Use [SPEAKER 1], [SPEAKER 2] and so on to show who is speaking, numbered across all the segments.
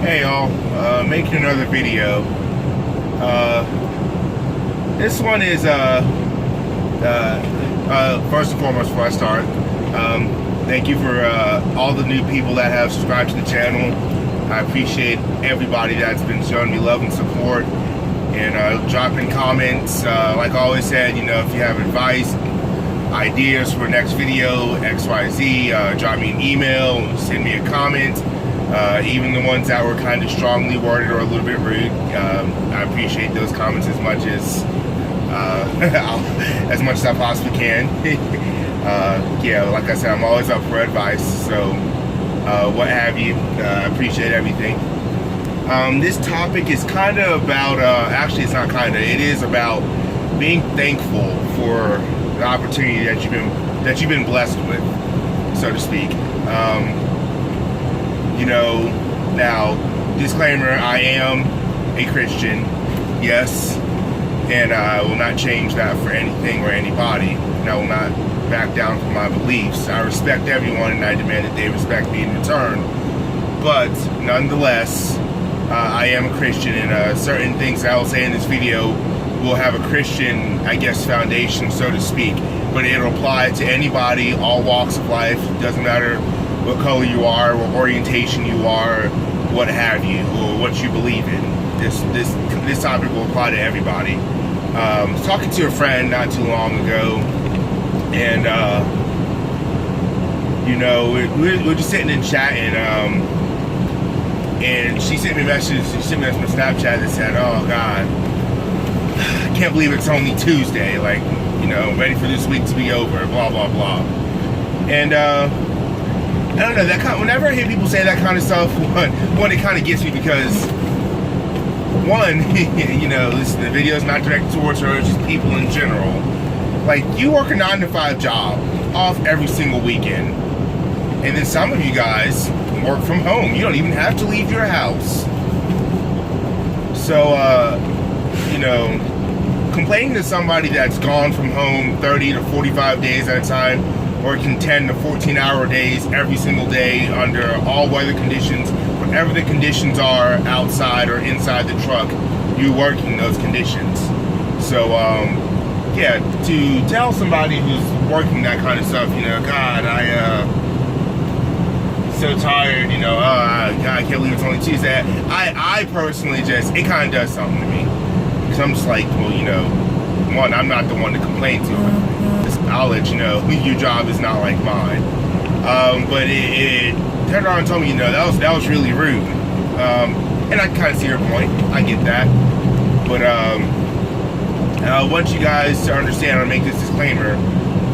[SPEAKER 1] Hey y'all, making another video. This one is first and foremost, before I start, thank you for all the new people that have subscribed to the channel. I appreciate everybody that's been showing me love and support and dropping comments. Like I always said, you know, if you have advice, ideas for next video, XYZ, drop me an email, send me a comment. Even the ones that were kind of strongly worded or a little bit rude, I appreciate those comments as much as I possibly can. Yeah, like I said, I'm always up for advice, so what have you. I appreciate everything. This topic is kind of about, actually it's not kind of, it is about being thankful for the opportunity that you've been blessed with, so to speak. You know, now, disclaimer, I am a Christian, yes, and I will not change that for anything or anybody, and I will not back down from my beliefs. I respect everyone, and I demand that they respect me in return, but nonetheless, I am a Christian, and certain things I will say in this video will have a Christian, I guess, foundation, so to speak, but it'll apply to anybody, all walks of life. It doesn't matter what color you are, what orientation you are, what have you, or what you believe in. This topic will apply to everybody. I was talking to a friend not too long ago, and you know, we're just sitting and chatting, and she sent me a message. She sent me a Snapchat that said, "Oh God, I can't believe it's only Tuesday. Like, you know, ready for this week to be over. Blah blah blah." And I don't know, that kind of, whenever I hear people say that kind of stuff, one, it kind of gets me because, one, you know, the video is not directed towards her, it's just people in general. Like, you work a 9-to-5 job, off every single weekend, and then some of you guys work from home. You don't even have to leave your house. So, you know, complaining to somebody that's gone from home 30 to 45 days at a time, working 10 to 14-hour days every single day under all weather conditions, whatever the conditions are outside or inside the truck, you working those conditions. So, yeah, to tell somebody who's working that kind of stuff, you know, God, so tired, you know, God, I can't believe it's only Tuesday. I personally just, it kind of does something to me. Because I'm just like, well, you know, one, I'm not the one to complain to. I'll let you know, your job is not like mine. But it turned around and told me, you know, that was really rude. And I kind of see her point. I get that. But I want you guys to understand or make this disclaimer,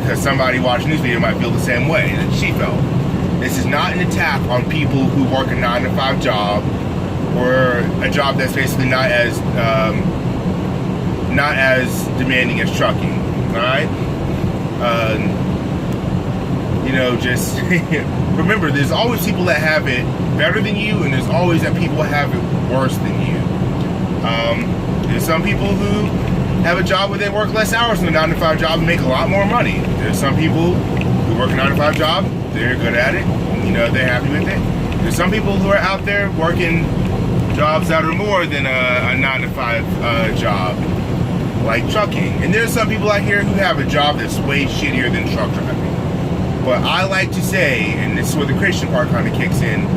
[SPEAKER 1] because somebody watching this video might feel the same way that she felt. This is not an attack on people who work a 9-to-5 job, or a job that's basically not as demanding as trucking. All right. You know, just remember, there's always people that have it better than you, and there's always that people have it worse than you. There's some people who have a job where they work less hours than a 9-to-5 job and make a lot more money. There's some people who work a 9-to-5 job, they're good at it, you know, they're happy with it. There's some people who are out there working jobs that are more than a 9-to-5 job, like trucking. And there's some people out here who have a job that's way shittier than truck driving. But I like to say, and this is where the Christian part kind of kicks in,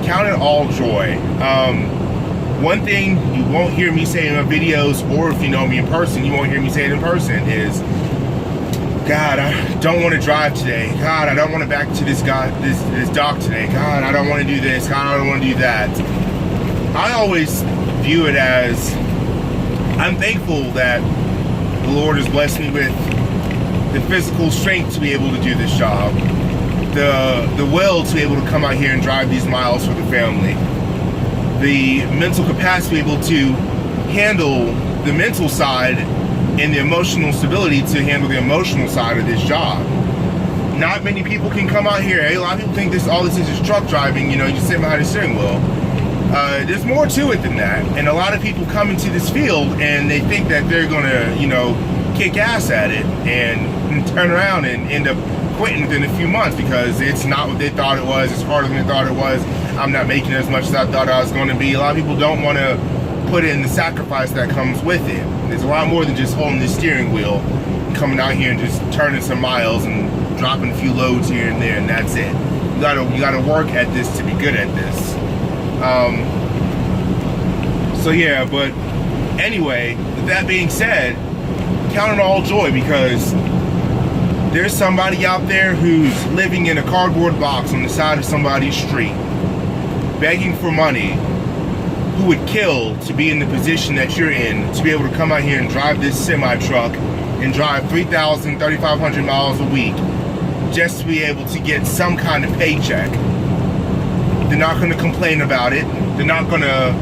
[SPEAKER 1] count it all joy. One thing you won't hear me say in my videos, or if you know me in person, you won't hear me say it in person, is, God, I don't want to drive today. God, I don't want to back to this dock today. God, I don't want to do this. God, I don't want to do that. I always view it as, I'm thankful that the Lord has blessed me with the physical strength to be able to do this job, the will to be able to come out here and drive these miles for the family, the mental capacity to be able to handle the mental side and the emotional stability to handle the emotional side of this job. Not many people can come out here. A lot of people think all this is truck driving, you know, you sit behind a steering wheel. There's more to it than that, and a lot of people come into this field and they think that they're gonna, you know, kick ass at it and turn around and end up quitting within a few months because it's not what they thought it was, it's harder than they thought it was. I'm not making as much as I thought I was going to be. A lot of people don't want to put in the sacrifice that comes with it. There's a lot more than just holding the steering wheel, coming out here and just turning some miles and dropping a few loads here and there, and that's it. You gotta work at this to be good at this. So yeah, but anyway, with that being said, count it all joy, because there's somebody out there who's living in a cardboard box on the side of somebody's street, begging for money, who would kill to be in the position that you're in, to be able to come out here and drive this semi-truck and drive 3,000, 3,500 miles a week just to be able to get some kind of paycheck. They're not going to complain about it. They're not going to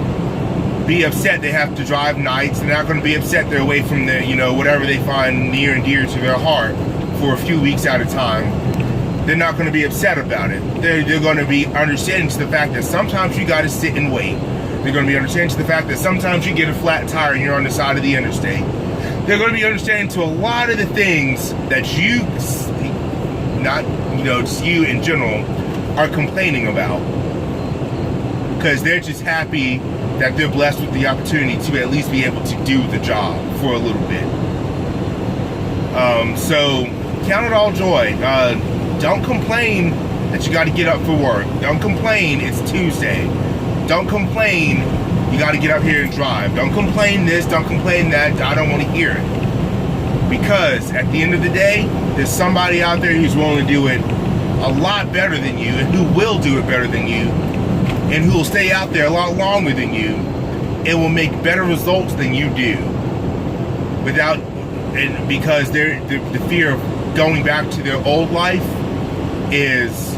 [SPEAKER 1] be upset they have to drive nights. They're not going to be upset they're away from their, whatever they find near and dear to their heart for a few weeks at a time. They're not going to be upset about it. They're going to be understanding to the fact that sometimes you got to sit and wait. They're going to be understanding to the fact that sometimes you get a flat tire and you're on the side of the interstate. They're going to be understanding to a lot of the things that you, not, just you in general, are complaining about. Because they're just happy that they're blessed with the opportunity to at least be able to do the job for a little bit. So count it all joy. Don't complain that you got to get up for work. Don't complain it's Tuesday. Don't complain you got to get up here and drive. Don't complain this, don't complain that. I don't want to hear it. Because at the end of the day, there's somebody out there who's willing to do it a lot better than you, and who will do it better than you, and who will stay out there a lot longer than you, and will make better results than you do. Because the fear of going back to their old life is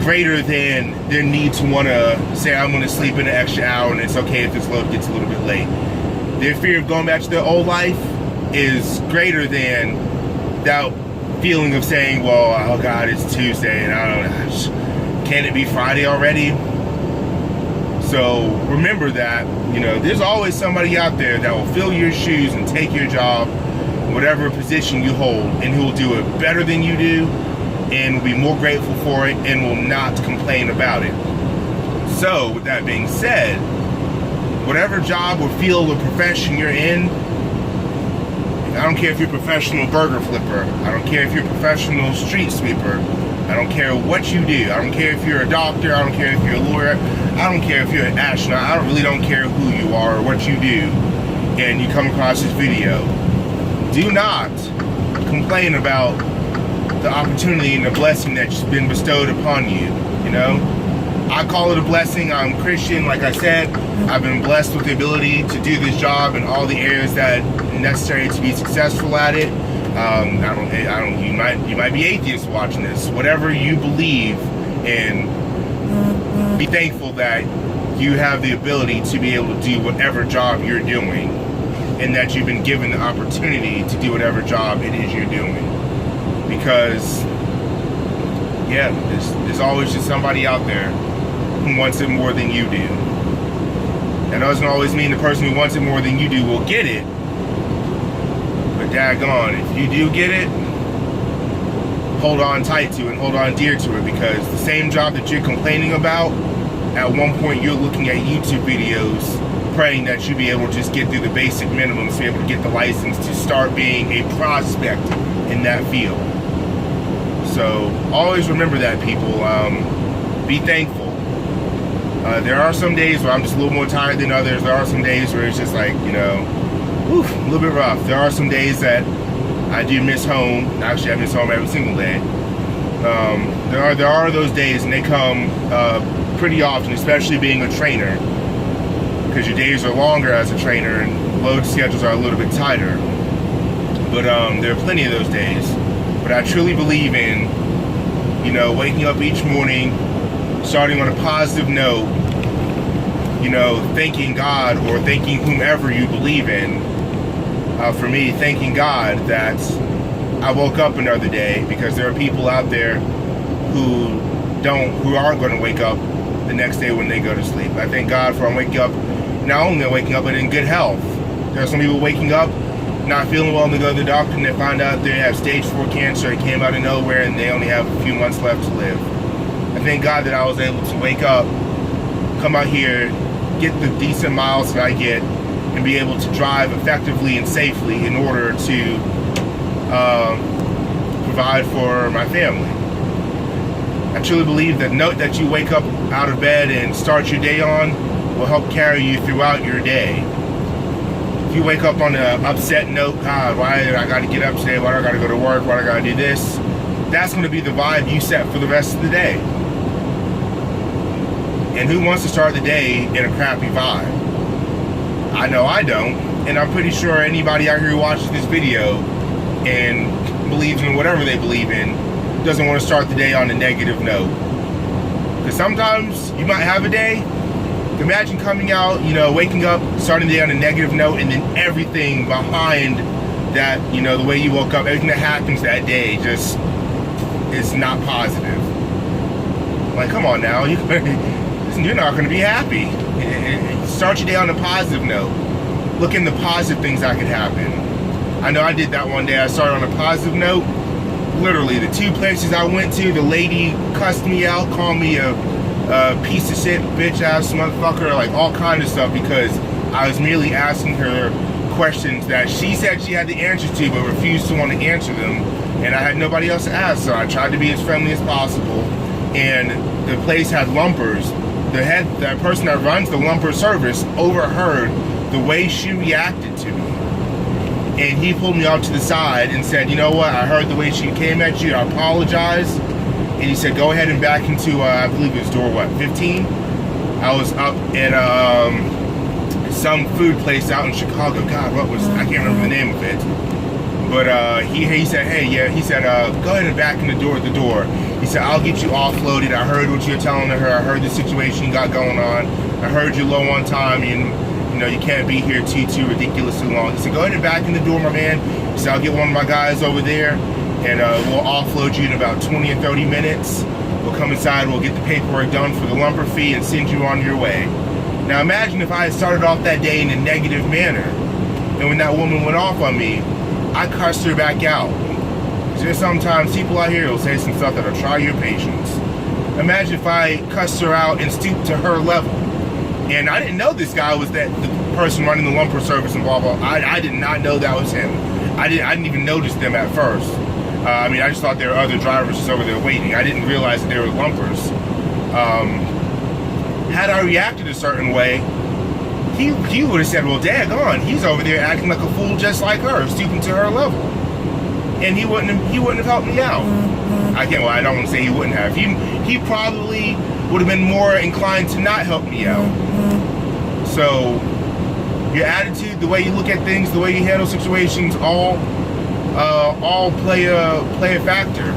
[SPEAKER 1] greater than their need to want to say, I'm going to sleep in an extra hour and it's okay if this load gets a little bit late. Their fear of going back to their old life is greater than that feeling of saying, well, oh God, it's Tuesday and I don't know, can it be Friday already? So remember that, there's always somebody out there that will fill your shoes and take your job, whatever position you hold, and who will do it better than you do, and will be more grateful for it, and will not complain about it. So, with that being said, whatever job or field or profession you're in, I don't care if you're a professional burger flipper, I don't care if you're a professional street sweeper, I don't care what you do, I don't care if you're a doctor, I don't care if you're a lawyer, I don't care if you're an astronaut, I really don't care who you are or what you do, and you come across this video. Do not complain about the opportunity and the blessing that's been bestowed upon you, I call it a blessing. I'm Christian, like I said. I've been blessed with the ability to do this job in all the areas that are necessary to be successful at it. You might be atheist watching this. Whatever you believe in, be thankful that you have the ability to be able to do whatever job you're doing, and that you've been given the opportunity to do whatever job it is you're doing. Because, yeah, there's always just somebody out there who wants it more than you do. That doesn't always mean the person who wants it more than you do will get it. But daggone, if you do get it, hold on tight to it and hold on dear to it, because the same job that you're complaining about, at one point you're looking at YouTube videos praying that you be able to just get through the basic minimums to be able to get the license to start being a prospect in that field. So always remember that, people. Be thankful. There are some days where I'm just a little more tired than others. There are some days where it's just like, a little bit rough. There are some days that I do miss home. Actually, I miss home every single day. There are those days, and they come pretty often, especially being a trainer, because your days are longer as a trainer and load schedules are a little bit tighter. But there are plenty of those days. But I truly believe in, waking up each morning, starting on a positive note, thanking God or thanking whomever you believe in. For me, thanking God that I woke up another day, because there are people out there who aren't going to wake up the next day when they go to sleep. I thank God for waking up, not only waking up, but in good health. There are some people waking up not feeling well, and they go to the doctor and they find out they have stage 4 cancer. It came out of nowhere and they only have a few months left to live. I thank God that I was able to wake up come out here, get the decent miles that I get, and be able to drive effectively and safely in order to provide for my family. I truly believe that note that you wake up out of bed and start your day on will help carry you throughout your day. If you wake up on an upset note, God, why did I got to get up today? Why do I got to go to work? Why do I got to do this? That's going to be the vibe you set for the rest of the day. And who wants to start the day in a crappy vibe? I know I don't, and I'm pretty sure anybody out here who watches this video and believes in whatever they believe in doesn't want to start the day on a negative note. Because sometimes you might have a day. Imagine coming out, you know, waking up, starting the day on a negative note, and then everything behind that, you know, the way you woke up, everything that happens that day just is not positive. Like, come on now, you're not going to be happy. Start your day on a positive note. Look in the positive things that could happen. I know I did that one day. I started on a positive note. Literally, the 2 places I went to, the lady cussed me out, called me a piece of shit, bitch ass motherfucker, like all kind of stuff, because I was merely asking her questions that she said she had the answers to, but refused to want to answer them, and I had nobody else to ask, so I tried to be as friendly as possible. And the place had lumpers. The person that runs the lumper service overheard the way she reacted to me. And he pulled me off to the side and said, you know what, I heard the way she came at you, I apologize. And he said, go ahead and back into, I believe it was door, 15? I was up at some food place out in Chicago. God, I can't remember the name of it. But he said, hey, yeah, he said, go ahead and back in the door. He said, I'll get you offloaded. I heard what you're telling her. I heard the situation you got going on. I heard you're low on time. You know, you can't be here too ridiculously long. He said, go ahead and back in the door, my man. He said, I'll get one of my guys over there, and we'll offload you in about 20 or 30 minutes. We'll come inside, we'll get the paperwork done for the lumper fee and send you on your way. Now imagine if I had started off that day in a negative manner, and when that woman went off on me, I cussed her back out. There's sometimes people out here will say some stuff that'll try your patience. Imagine if I cussed her out and stooped to her level. And I didn't know this guy was the person running the lumper service and blah, blah. I did not know that was him. I didn't even notice them at first. I mean, I just thought there were other drivers just over there waiting. I didn't realize that they were lumpers. Had I reacted a certain way, he would have said, well, daggone, he's over there acting like a fool just like her, stooping to her level. And he wouldn't have helped me out. I don't want to say he wouldn't have. He probably would have been more inclined to not help me out. So your attitude, the way you look at things, the way you handle situations, all play a factor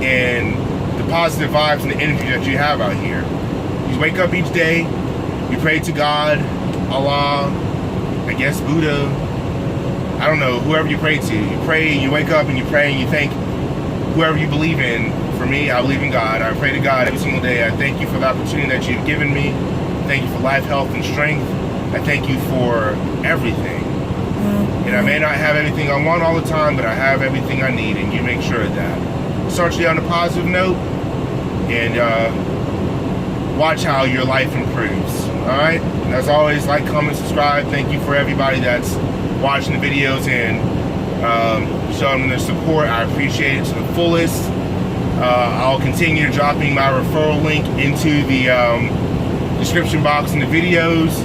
[SPEAKER 1] in the positive vibes and the energy that you have out here. You wake up each day, you pray to God, Allah, I guess Buddha, I don't know, whoever you pray to. You pray, you wake up and you pray and you thank whoever you believe in. For me, I believe in God. I pray to God every single day. I thank you for the opportunity that you've given me. Thank you for life, health, and strength. I thank you for everything. And I may not have everything I want all the time, but I have everything I need, and you make sure of that. Start your day on a positive note, and watch how your life improves. Alright? And as always, like, comment, subscribe. Thank you for everybody that's watching the videos and showing them their support. I appreciate it to the fullest. I'll continue dropping my referral link into the description box in the videos.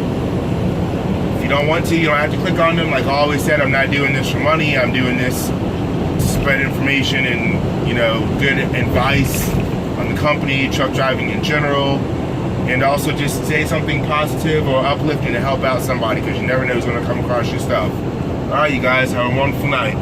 [SPEAKER 1] If you don't want to, you don't have to click on them. Like I always said, I'm not doing this for money. I'm doing this to spread information and, you know, good advice on the company, truck driving in general, and also just say something positive or uplifting to help out somebody, because you never know who's going to come across your stuff. All right, you guys, have a wonderful night.